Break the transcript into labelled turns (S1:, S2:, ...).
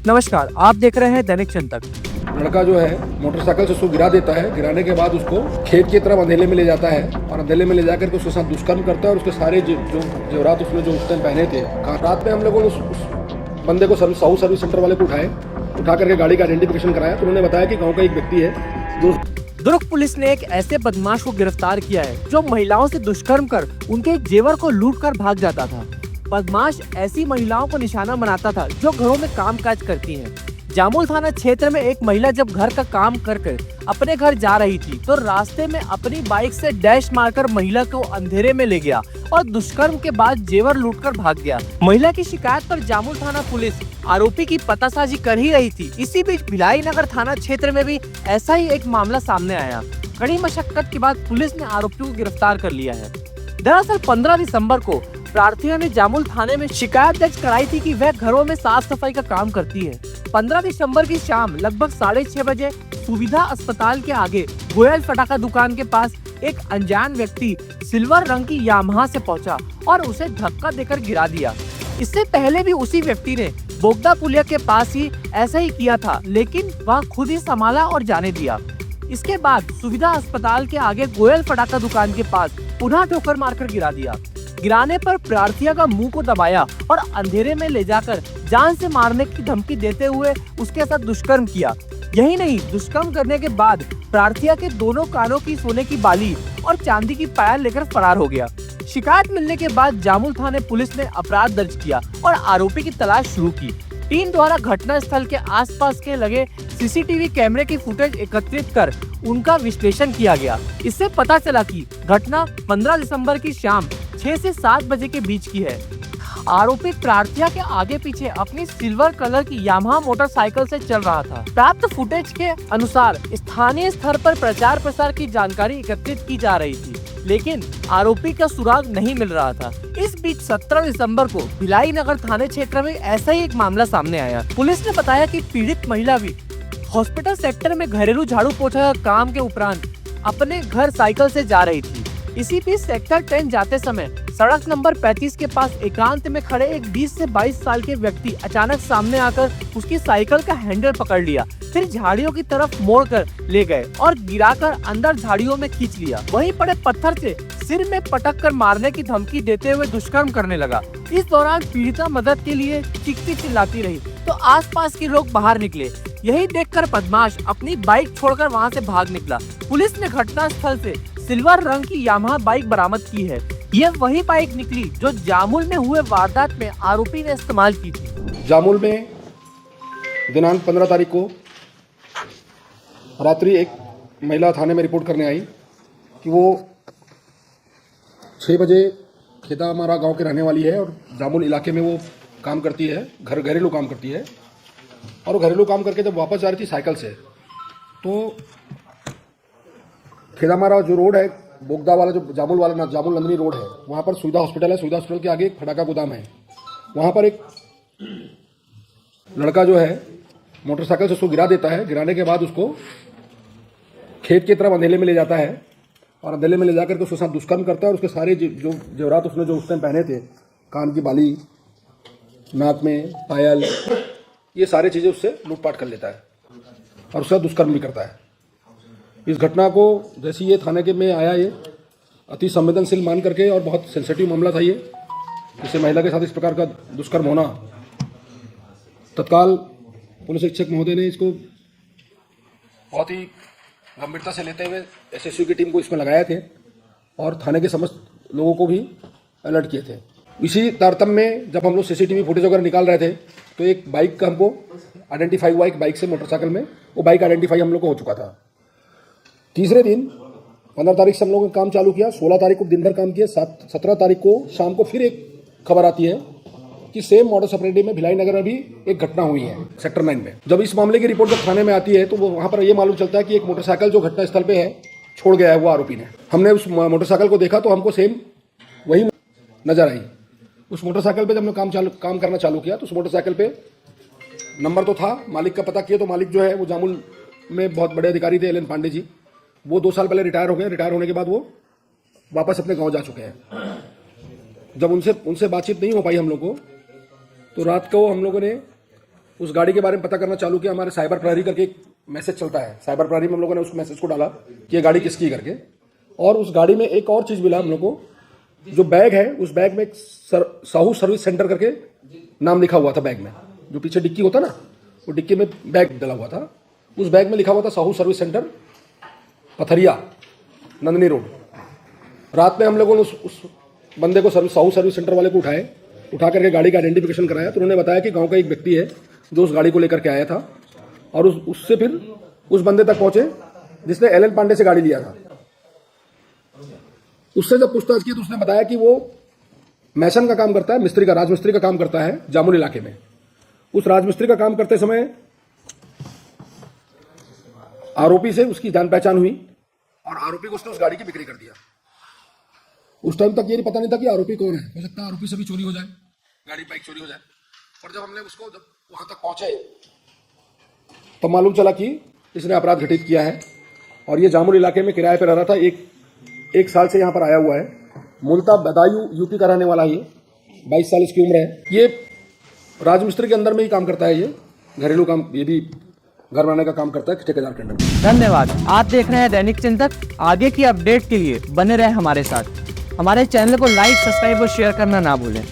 S1: नमस्कार, आप देख रहे हैं दैनिक जनतक।
S2: लड़का जो है मोटरसाइकिल से उसको गिरा देता है। गिराने के बाद उसको खेत की तरफ अंधेले में ले जाता है और अंधेले में ले जाकर के उसके साथ दुष्कर्म करता है और उसके सारे जो जेवरात उसने जो उस टाइम पहने थे। रात में हम लोगों ने उस बंदे को साउथ सर्विस सेंटर वाले को उठा करके गाड़ी का आइडेंटिफिकेशन कराया। तो उन्होंने बताया कि गाँव का एक व्यक्ति है जो
S1: दुर्ग पुलिस ने एक ऐसे बदमाश को गिरफ्तार किया है जो महिलाओं से दुष्कर्म कर उनके जेवर को लूट कर भाग जाता था। बदमाश ऐसी महिलाओं को निशाना बनाता था जो घरों में काम काज करती हैं। जामुल थाना क्षेत्र में एक महिला जब घर का काम कर अपने घर जा रही थी तो रास्ते में अपनी बाइक से डैश मारकर महिला को अंधेरे में ले गया और दुष्कर्म के बाद जेवर लूटकर भाग गया। महिला की शिकायत पर जामुल थाना पुलिस आरोपी की पतासाजी कर ही रही थी। इसी बीच भिलाई नगर थाना क्षेत्र में भी ऐसा ही एक मामला सामने आया। कड़ी मशक्कत के बाद पुलिस ने आरोपी को गिरफ्तार कर लिया है। दरअसल 15 दिसंबर को प्रार्थियों ने जामुल थाने में शिकायत दर्ज कराई थी कि वह घरों में साफ सफाई का काम करती है। 15 दिसंबर की शाम लगभग 6:30 बजे सुविधा अस्पताल के आगे गोयल फटाखा दुकान के पास एक अनजान व्यक्ति सिल्वर रंग की यामाहा से पहुंचा और उसे धक्का देकर गिरा दिया। इससे पहले भी उसी व्यक्ति ने बोगदा पुलिया के पास ही ऐसा ही किया था, लेकिन वह खुद ही संभाला और जाने दिया। इसके बाद सुविधा अस्पताल के आगे गोयल फटाखा दुकान के पास पुनः ठोकर मारकर गिरा दिया। गिराने पर प्रार्थिया का मुंह को दबाया और अंधेरे में ले जाकर जान से मारने की धमकी देते हुए उसके साथ दुष्कर्म किया। यही नहीं, दुष्कर्म करने के बाद प्रार्थिया के दोनों कानों की सोने की बाली और चांदी की पायल लेकर फरार हो गया। शिकायत मिलने के बाद जामुल थाने पुलिस ने अपराध दर्ज किया और आरोपी की तलाश शुरू की। टीम द्वारा घटना स्थल के आसपास के लगे सीसीटीवी कैमरे की फुटेज एकत्रित कर उनका विश्लेषण किया गया। इससे पता चला कि घटना 15 दिसंबर की शाम 6 से 7 बजे के बीच की है। आरोपी प्रार्थिया के आगे पीछे अपनी सिल्वर कलर की यामाहा मोटरसाइकिल से चल रहा था। प्राप्त फुटेज के अनुसार स्थानीय स्तर पर प्रचार प्रसार की जानकारी एकत्रित की जा रही थी, लेकिन आरोपी का सुराग नहीं मिल रहा था। इस बीच 17 दिसंबर को भिलाई नगर थाने क्षेत्र में ऐसा ही एक मामला सामने आया। पुलिस ने बताया कि पीड़ित महिला भी हॉस्पिटल सेक्टर में घरेलू झाड़ू पोछा काम के उपरांत अपने घर साइकिल से जा रही थी। इसी बीच सेक्टर 10 जाते समय सड़क नंबर 35 के पास एकांत में खड़े एक 20 से 22 साल के व्यक्ति अचानक सामने आकर उसकी साइकिल का हैंडल पकड़ लिया, फिर झाड़ियों की तरफ मोड़कर ले गए और गिराकर अंदर झाड़ियों में खींच लिया। वहीं पड़े पत्थर से सिर में पटक कर मारने की धमकी देते हुए दुष्कर्म करने लगा। इस दौरान पीड़िता मदद के लिए चीखती चिल्लाती रही तो आसपास के लोग बाहर निकले। यही देखकर बदमाश अपनी बाइक छोड़कर वहां से भाग निकला। पुलिस ने घटना स्थल से सिल्वर रंग की यामाहा बाइक बरामद की है। यह वही बाइक निकली जो जामुल में हुए वारदात में आरोपी ने इस्तेमाल की थी।
S2: जामुल में दिनांक 15 तारीख को रात्रि एक महिला थाने में रिपोर्ट करने आई कि वो 6 बजे खेता हमारा गांव के रहने वाली है और जामुल इलाके में वो काम करती है, घरेलू काम करती है। और वो घरेलू काम करके जब वापस जा रही थी साइकिल से, तो खेदामारा जो रोड है, बोगदा वाला जो जामुल वाला जामुल नंदनी रोड है, वहाँ पर सुविधा हॉस्पिटल है। सुविधा हॉस्पिटल के आगे एक फटाका गोदाम है। वहाँ पर एक लड़का जो है मोटरसाइकिल से उसको गिरा देता है। गिराने के बाद उसको खेत की तरफ अंधेले में ले जाता है और अंधेले में ले जाकर के उसके साथ दुष्कर्म करता है और उसके सारे जो जेवरात उसने जो उस टाइम पहने थे, कान की बाली, नाक में पायल, ये सारी चीज़ें उससे लूटपाट कर लेता है और उसका दुष्कर्म भी करता है। इस घटना को जैसे ये थाने के में आया, ये अति संवेदनशील मान करके और बहुत सेंसिटिव मामला था ये, जिससे महिला के साथ इस प्रकार का दुष्कर्म होना, तत्काल पुलिस अधीक्षक महोदय ने इसको बहुत ही गंभीरता से लेते हुए एसएसयू की टीम को इसमें लगाए थे और थाने के समस्त लोगों को भी अलर्ट किए थे। इसी तारतम्य में जब हम लोग सीसीटीवी फुटेज वगैरह निकाल रहे थे तो एक बाइक का हमको आइडेंटिफाई हुआ, एक बाइक से मोटरसाइकिल में वो बाइक आइडेंटिफाई हम लोग को हो चुका था। तीसरे दिन 15 तारीख से हम लोगों ने काम चालू किया। 16 तारीख को दिन भर काम किया। 17 तारीख को शाम को फिर एक खबर आती है कि सेम मॉडस ऑपरेंडी में भिलाई नगर में भी एक घटना हुई है सेक्टर 9 में। जब इस मामले की रिपोर्ट जब थाने में आती है तो वो वहाँ पर ये मालूम चलता है कि एक मोटरसाइकिल जो घटना स्थल पे है छोड़ गया है वो आरोपी ने। हमने उस मोटरसाइकिल को देखा तो हमको सेम वही नजर आई। उस मोटरसाइकिल पे जब हमने काम करना चालू किया तो उस मोटरसाइकिल पे नंबर तो था, मालिक का पता किया तो मालिक जो है वो जामुल में बहुत बड़े अधिकारी थे, एल.एन. पांडे जी। वो 2 साल पहले रिटायर हो गए। रिटायर होने के बाद वो वापस अपने गांव जा चुके हैं। जब उनसे बातचीत नहीं हो पाई हम लोग को, तो रात को हम लोगों ने उस गाड़ी के बारे में पता करना चालू किया। हमारे साइबर प्रहरी करके एक मैसेज चलता है, साइबर प्रहरी में हम लोगों ने उस मैसेज को डाला कि ये गाड़ी किसकी करके। और उस गाड़ी में एक और चीज़ मिला हम लोग को, जो बैग है उस बैग में एक साहू सर्विस सेंटर करके नाम लिखा हुआ था बैग में। जो पीछे डिक्की होता ना, वो डिक्की में बैग डला हुआ था, उस बैग में लिखा हुआ था Sahu service centre Pathariya Nandani road. रात में हम लोगों ने उस बंदे को साहू सर्विस सेंटर वाले को उठा करके गाड़ी का आइडेंटिफिकेशन कराया। तो उन्होंने बताया कि गांव का एक व्यक्ति है जो उस गाड़ी को लेकर के आया था, और उससे फिर उस बंदे तक पहुंचे जिसने LN पांडे से गाड़ी लिया था। उससे जब पूछताछ की तो उसने बताया कि वो मैसन का काम करता है, मिस्त्री का, राजमिस्त्री का काम करता है जामुन इलाके में। उस राजमिस्त्री का काम करते समय आरोपी से उसकी जान पहचान हुई और आरोपी को उसने उस गाड़ी की बिक्री कर दिया। उस टाइम तक ये नहीं पता नहीं था कि आरोपी कौन है। हो सकता है आरोपी से भी चोरी हो जाए, गाड़ी बाइक चोरी हो जाए। और जब हमने उसको जब वहां तक पहुंचे तो मालूम चला कि इसने अपराध घटित किया है और ये जामुन इलाके में किराए पर रह रहा था। एक साल से यहाँ पर आया हुआ है। मूलतः बदायूं यूपी का रहने वाला है। ये 22 साल इसकी उम्र है। ये राजमिस्त्री के अंदर में ही काम करता है। ये घरेलू काम, ये भी घर बनाने का काम करता है ठेकेदार के अंडर।
S1: धन्यवाद। आप देख रहे हैं दैनिक चिंतक। आगे की अपडेट के लिए बने रहे हमारे साथ। हमारे चैनल को लाइक, सब्सक्राइब और शेयर करना ना भूलें।